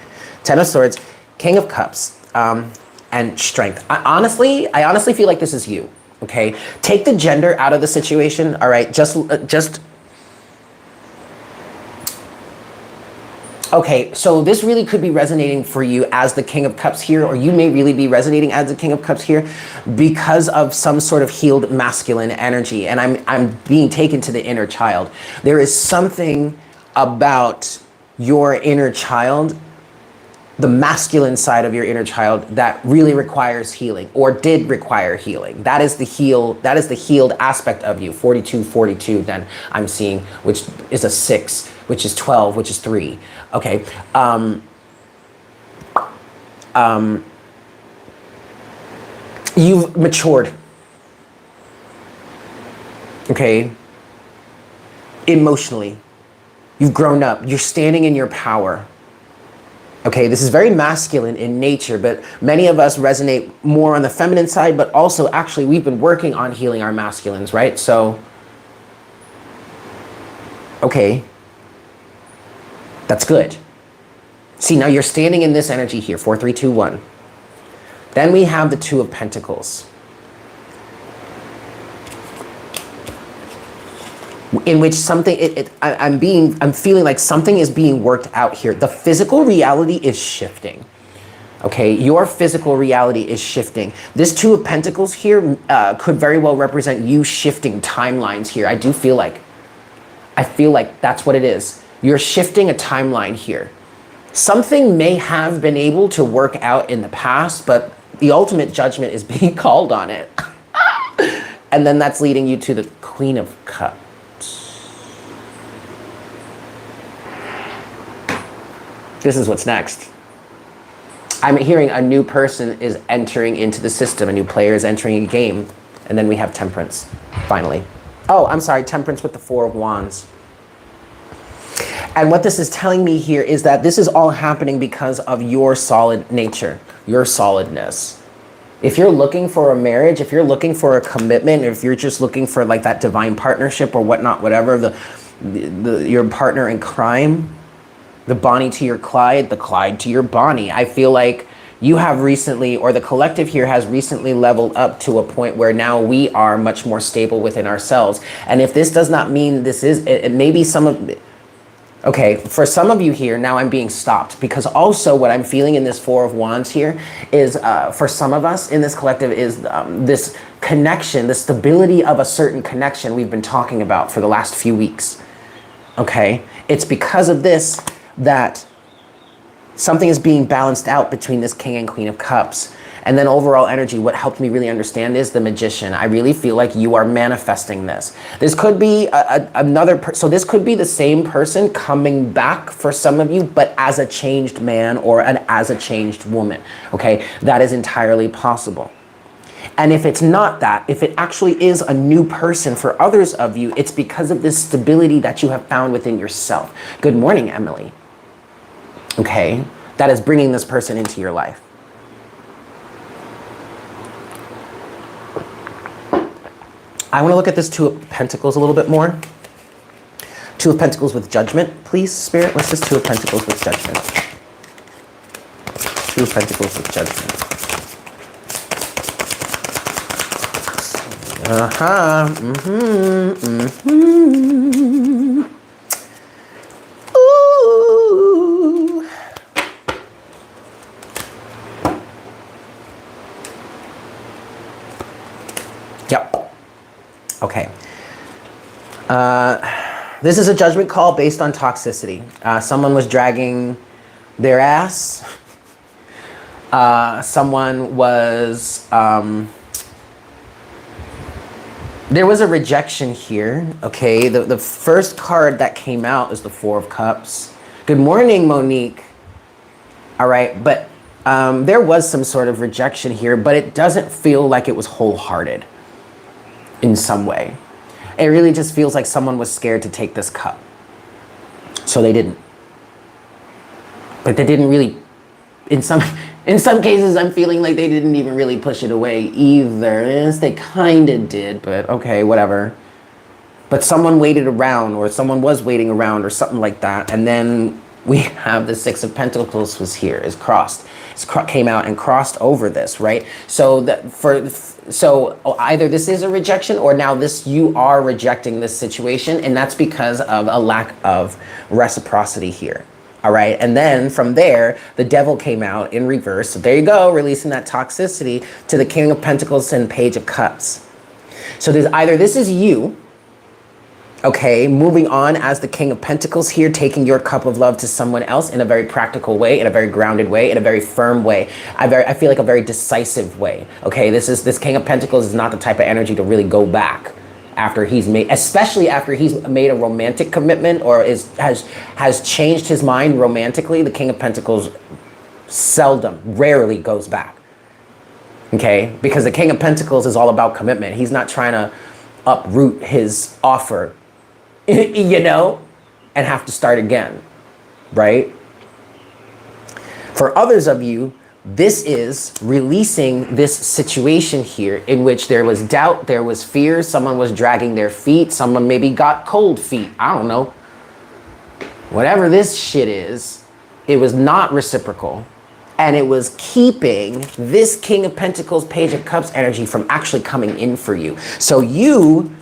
10 of Swords, King of Cups, and Strength. I honestly feel like this is you. Okay, take the gender out of the situation. All right, just. Okay, so this really could be resonating for you as the King of Cups here, or you may really be resonating as the King of Cups here because of some sort of healed masculine energy. And I'm being taken to the inner child. There is something about your inner child, the masculine side of your inner child, that really requires healing, or did require healing. That is the healed aspect of you. 42, then I'm seeing, which is a 6, which is 12, which is 3. Okay. You've matured. Okay. Emotionally. You've grown up. You're standing in your power. Okay, this is very masculine in nature, but many of us resonate more on the feminine side, but also actually we've been working on healing our masculines, right? So, okay, that's good. See, now you're standing in this energy here, 4, 3, 2, 1. Then we have the Two of Pentacles, in which something, I'm feeling like something is being worked out here. The physical reality is shifting. Okay, your physical reality is shifting. This Two of Pentacles here could very well represent you shifting timelines here. I feel like that's what it is. You're shifting a timeline here. Something may have been able to work out in the past, but the ultimate judgment is being called on it. And then that's leading you to the Queen of Cups. This is what's next. I'm hearing a new person is entering into the system. A new player is entering a game. And then we have Temperance, finally. Oh, I'm sorry, Temperance with the Four of Wands. And what this is telling me here is that this is all happening because of your solid nature, your solidness. If you're looking for a marriage, if you're looking for a commitment, if you're just looking for like that divine partnership or whatnot, whatever, your partner in crime, the Bonnie to your Clyde, the Clyde to your Bonnie. I feel like you have recently, or the collective here has recently leveled up to a point where now we are much more stable within ourselves. And if this does not mean this is, it maybe some of, okay, for some of you here, now I'm being stopped because also what I'm feeling in this Four of Wands here is, for some of us in this collective is this connection, the stability of a certain connection we've been talking about for the last few weeks, okay? It's because of this that something is being balanced out between this King and Queen of Cups. And then overall energy, what helped me really understand is the Magician. I really feel like you are manifesting this. This could be so this could be the same person coming back for some of you, but as a changed man or as a changed woman, okay? That is entirely possible. And if it's not that, if it actually is a new person for others of you, it's because of this stability that you have found within yourself. Good morning, Emily. Okay, that is bringing this person into your life. I want to look at this Two of Pentacles a little bit more. Two of Pentacles with Judgment, please, Spirit. What's this Two of Pentacles with Judgment? Two of Pentacles with Judgment. Ooh. Yep. Okay. This is a judgment call based on toxicity. Someone was dragging their ass. Someone was... there was a rejection here, okay? The first card that came out is the Four of Cups. Good morning, Monique. All right, but there was some sort of rejection here, but it doesn't feel like it was wholehearted in some way. It really just feels like someone was scared to take this cup. So they didn't. But they didn't really, in some cases, I'm feeling like they didn't even really push it away either. Yes, they kind of did, but okay, whatever. But someone waited around, or someone was waiting around, or something like that. And then we have the Six of Pentacles was here, is crossed. Came out and crossed over this, right? So either this is a rejection, or now you are rejecting this situation, and that's because of a lack of reciprocity here. All right, and then from there, the Devil came out in reverse. So there you go, releasing that toxicity to the King of Pentacles and Page of Cups. So there's either this is you, okay, moving on as the King of Pentacles here, taking your cup of love to someone else in a very practical way, in a very grounded way, in a very firm way. I feel like a very decisive way, okay? This King of Pentacles is not the type of energy to really go back after he's made, especially after he's made a romantic commitment or has changed his mind romantically. The King of Pentacles rarely goes back, okay? Because the King of Pentacles is all about commitment. He's not trying to uproot his offer, you know, and have to start again, right? For others of you, this is releasing this situation here in which there was doubt, there was fear, someone was dragging their feet, someone maybe got cold feet, I don't know. Whatever this shit is, it was not reciprocal. And it was keeping this King of Pentacles, Page of Cups energy from actually coming in for you. So you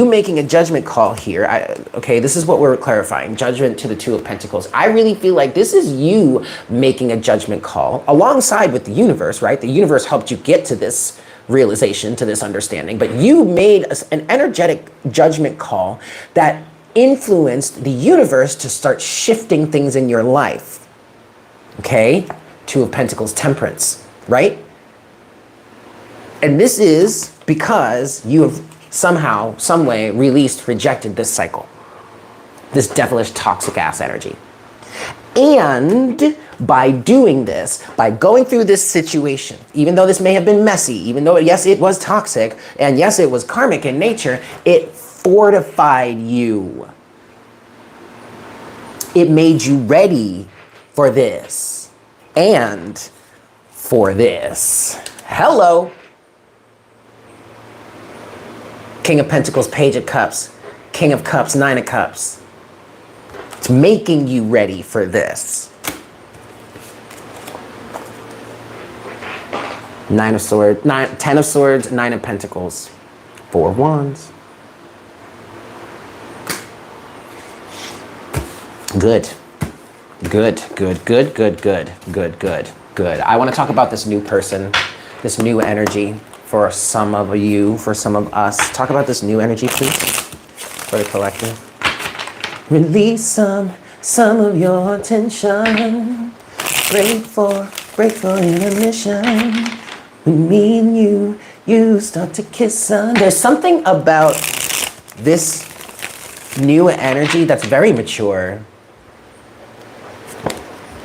making a judgment call here, okay, this is what we're clarifying, judgment to the Two of Pentacles. I really feel like this is you making a judgment call alongside with the universe, right? The universe helped you get to this realization, to this understanding, but you made an energetic judgment call that influenced the universe to start shifting things in your life. Okay, Two of Pentacles, Temperance, right? And this is because you have somehow, some way, rejected this cycle, this devilish, toxic ass energy. And by doing this, by going through this situation, even though this may have been messy, even though, yes, it was toxic, and yes, it was karmic in nature, it fortified you. It made you ready for this. And for this. Hello. King of Pentacles, Page of Cups, King of Cups, Nine of Cups. It's making you ready for this. Nine of Swords, 10 of Swords, Nine of Pentacles, Four of Wands. Good. Good, good, good, good, good, good, good, good. I want to talk about this new person, this new energy for some of you, for some of us. Talk about this new energy, please, for the collective. Release some of your tension. Break for intermission. When me and you start to kiss on. There's something about this new energy that's very mature.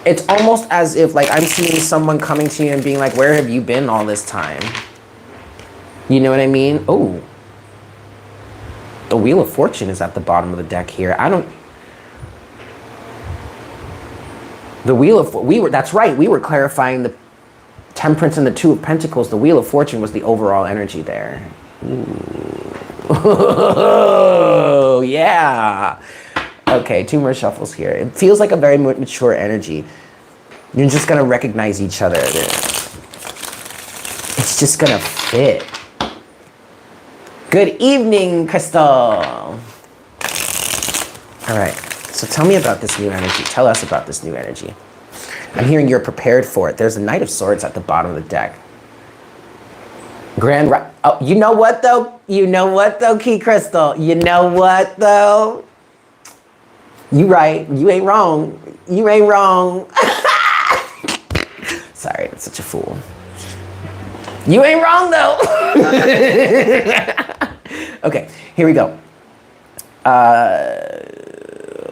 It's almost as if, like, I'm seeing someone coming to you and being like, where have you been all this time? You know what I mean? Oh, the Wheel of Fortune is at the bottom of the deck here. That's right, we were clarifying the Temperance and the Two of Pentacles. The Wheel of Fortune was the overall energy there. Oh, yeah. Okay, 2 more shuffles here. It feels like a very mature energy. You're just gonna recognize each other. It's just gonna fit. Good evening, Crystal. All right, so tell me about this new energy. Tell us about this new energy. I'm hearing you're prepared for it. There's a Knight of Swords at the bottom of the deck. Oh, you know what though? You know what though, Key Crystal? You know what though? You right. You ain't wrong. You ain't wrong. Sorry, I'm such a fool. You ain't wrong though. Okay, here we go.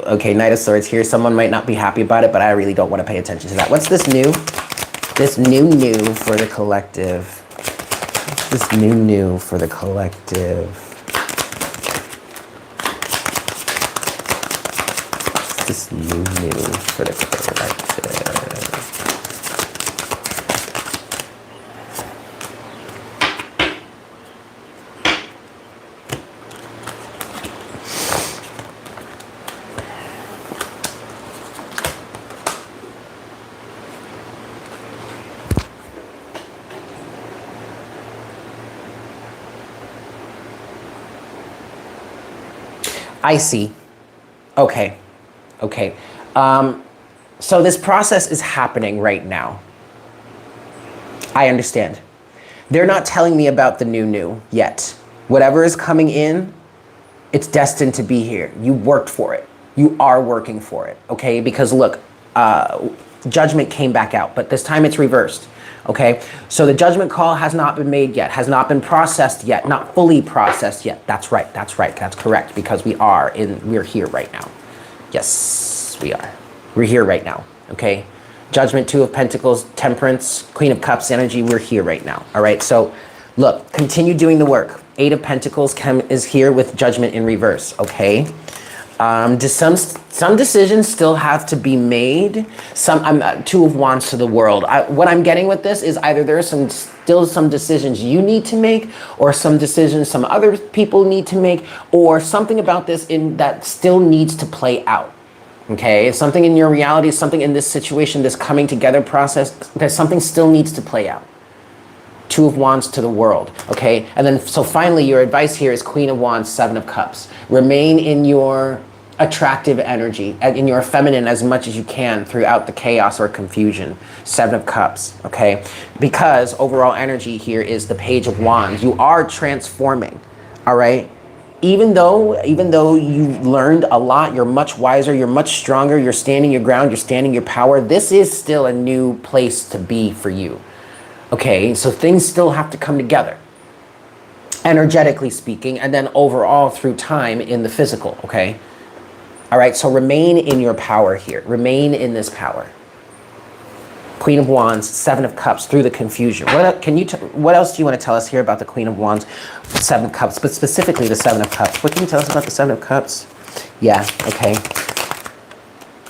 Okay, Knight of Swords here. Someone might not be happy about it, but I really don't want to pay attention to that. What's this new? This new for the collective. This new for the collective. This new for the collective. I see. Okay. Okay. So this process is happening right now. I understand. They're not telling me about the new yet. Whatever is coming in, it's destined to be here. You worked for it. You are working for it, okay? Because look, judgment came back out, but this time it's reversed, okay? So the judgment call has not been made yet, has not been processed yet, not fully processed yet. That's right, that's correct, because we're here right now. Yes, we are. We're here right now, okay? Judgment, Two of Pentacles, Temperance, Queen of Cups energy, we're here right now, all right? So look, continue doing the work. Eight of Pentacles is here with Judgment in reverse, okay? Some decisions still have to be made. Two of Wands to the World. What I'm getting with this is either there are still some decisions you need to make, or some decisions some other people need to make, or something about this that still needs to play out. Okay, something in your reality, something in this situation, this coming together process, there's something still needs to play out. Two of Wands to the World, okay? And then, so finally, your advice here is Queen of Wands, Seven of Cups. Remain in your attractive energy, in your feminine as much as you can throughout the chaos or confusion. Seven of Cups, okay? Because overall energy here is the Page of Wands. You are transforming, all right? Even though you've learned a lot, you're much wiser, you're much stronger, you're standing your ground, you're standing your power, this is still a new place to be for you. Okay, so things still have to come together, energetically speaking, and then overall through time in the physical, okay? All right, so remain in your power here. Remain in this power. Queen of Wands, Seven of Cups, through the confusion. What else do you want to tell us here about the Queen of Wands, Seven of Cups, but specifically the Seven of Cups? What can you tell us about the Seven of Cups? Yeah, okay.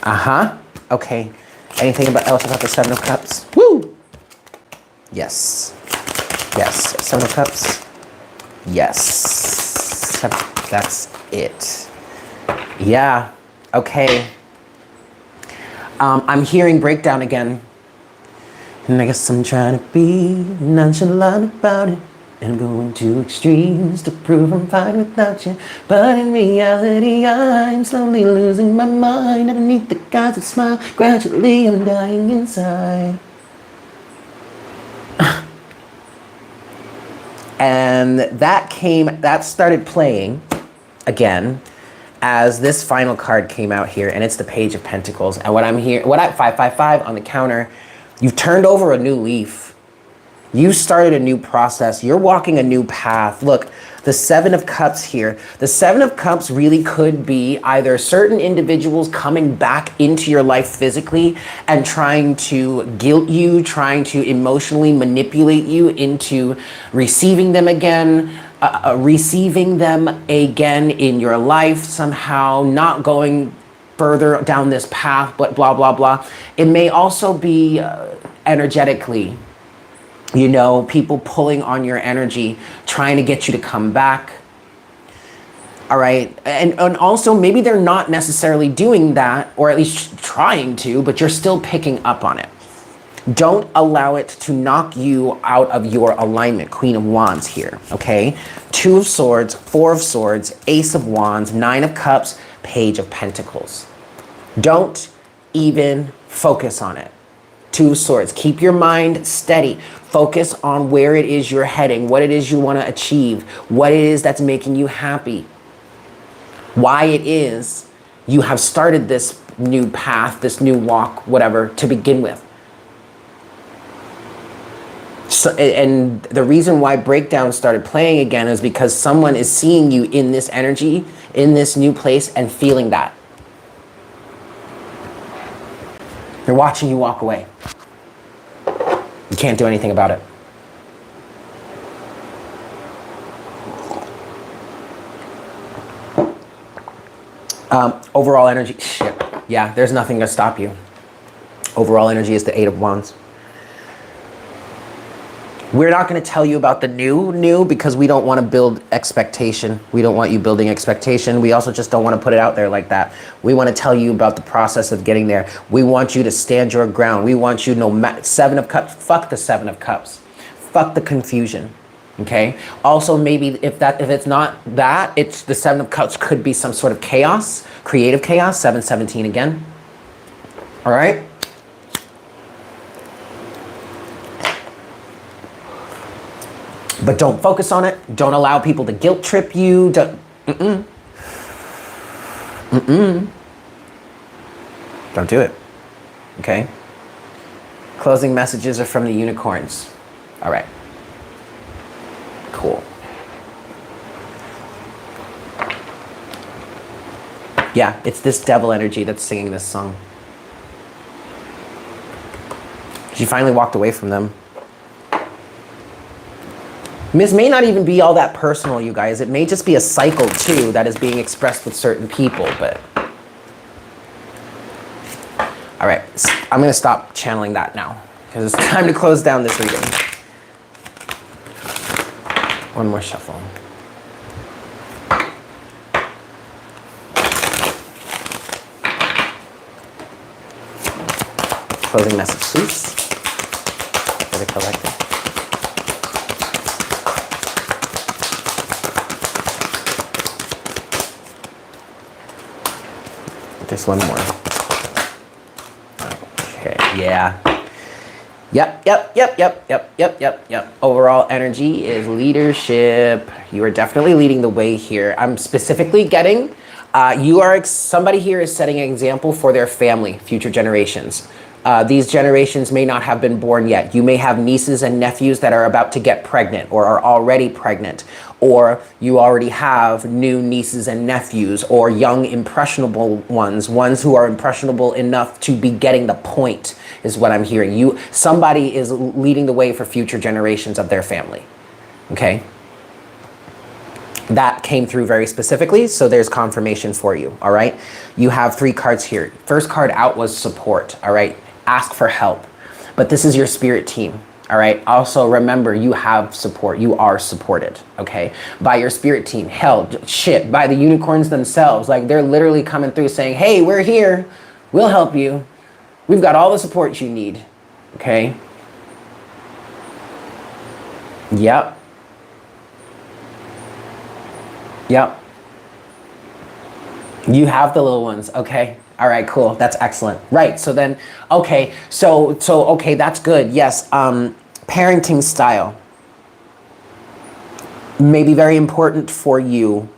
Uh-huh, okay. Anything else about the Seven of Cups? Woo! Yes. Yes. Seven of Cups. Yes. That's it. Yeah. Okay. I'm hearing breakdown again. And I guess I'm trying to be nonchalant about it and going to extremes to prove I'm fine without you. But in reality, I'm slowly losing my mind underneath the guise of smile. Gradually, I'm dying inside. And that started playing again as this final card came out here, and it's the Page of Pentacles. And 555 on the counter, you've turned over a new leaf. You started a new process. You're walking a new path. Look, the Seven of Cups here. The Seven of Cups really could be either certain individuals coming back into your life physically and trying to guilt you, trying to emotionally manipulate you into receiving them again, in your life somehow, not going further down this path, but blah, blah, blah. It may also be energetically, you know, people pulling on your energy, trying to get you to come back. All right. And also maybe they're not necessarily doing that, or at least trying to, but you're still picking up on it. Don't allow it to knock you out of your alignment. Queen of Wands here, okay? Two of Swords, Four of Swords, Ace of Wands, Nine of Cups, Page of Pentacles. Don't even focus on it. Two of Swords. Keep your mind steady. Focus on where it is you're heading, what it is you want to achieve, what it is that's making you happy, why it is you have started this new path, this new walk, whatever, to begin with. So, and the reason why breakdown started playing again is because someone is seeing you in this energy, in this new place, and feeling that. They're watching you walk away. You can't do anything about it. Overall energy, shit. Yeah, there's nothing to stop you. Overall energy is the Eight of Wands. We're not going to tell you about the new because we don't want to build expectation. We don't want you building expectation. We also just don't want to put it out there like that. We want to tell you about the process of getting there. We want you to stand your ground. We want you Seven of Cups. Fuck the Seven of Cups. Fuck the confusion. Okay. Also, maybe if it's not that, it's the Seven of Cups could be some sort of chaos, creative chaos. 717 again. All right. But don't focus on it. Don't allow people to guilt trip you. Don't do it. Okay? Closing messages are from the unicorns. All right. Cool. Yeah, it's this devil energy that's singing this song. She finally walked away from them. This may not even be all that personal, you guys. It may just be a cycle, too, that is being expressed with certain people, but... All right, I'm going to stop channeling that now, because it's time to close down this reading. One more shuffle. Closing message, please, for the collective. Just one more. Okay, yeah. Yep. Overall energy is leadership. You are definitely leading the way here. I'm specifically getting, somebody here is setting an example for their family, future generations. These generations may not have been born yet. You may have nieces and nephews that are about to get pregnant or are already pregnant, or you already have new nieces and nephews, or young impressionable ones who are impressionable enough to be getting the point, is what I'm hearing. Somebody is leading the way for future generations of their family. Okay? That came through very specifically, so there's confirmation for you, all right? You have 3 cards here. First card out was support, all right? Ask for help. But this is your spirit team, All right. Also, remember, you have support. You are supported, okay? By your spirit team. Hell, shit, by the unicorns themselves. Like, they're literally coming through saying, hey, we're here. We'll help you. We've got all the support you need, okay? Yep. Yep. You have the little ones, okay? All right, cool. That's excellent. Right. So then, okay. So okay, that's good. Yes. Parenting style may be very important for you.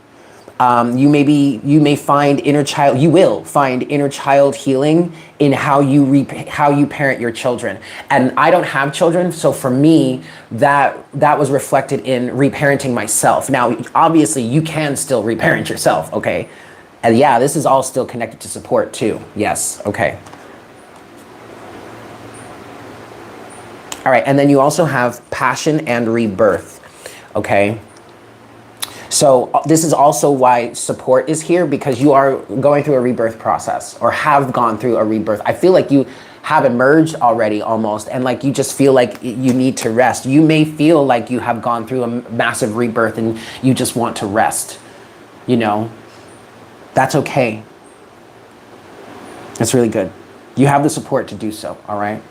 You may find inner child. You will find inner child healing in how you parent your children. And I don't have children, so for me, that was reflected in reparenting myself. Now, obviously, you can still reparent yourself. Okay. And yeah, this is all still connected to support too. Yes, okay. All right, and then you also have passion and rebirth, okay? So this is also why support is here, because you are going through a rebirth process, or have gone through a rebirth. I feel like you have emerged already almost, and like you just feel like you need to rest. You may feel like you have gone through a massive rebirth and you just want to rest, you know? That's okay. That's really good. You have the support to do so, all right?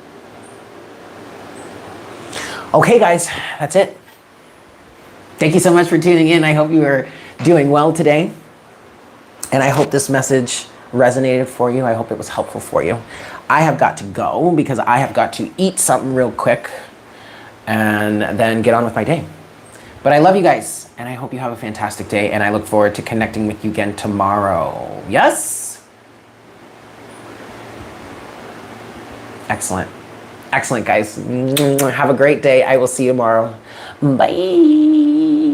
Okay, guys, that's it. Thank you so much for tuning in. I hope you are doing well today. And I hope this message resonated for you. I hope it was helpful for you. I have got to go because I have got to eat something real quick and then get on with my day. But I love you guys, and I hope you have a fantastic day, and I look forward to connecting with you again tomorrow. Yes? Excellent. Excellent, guys. Have a great day. I will see you tomorrow. Bye.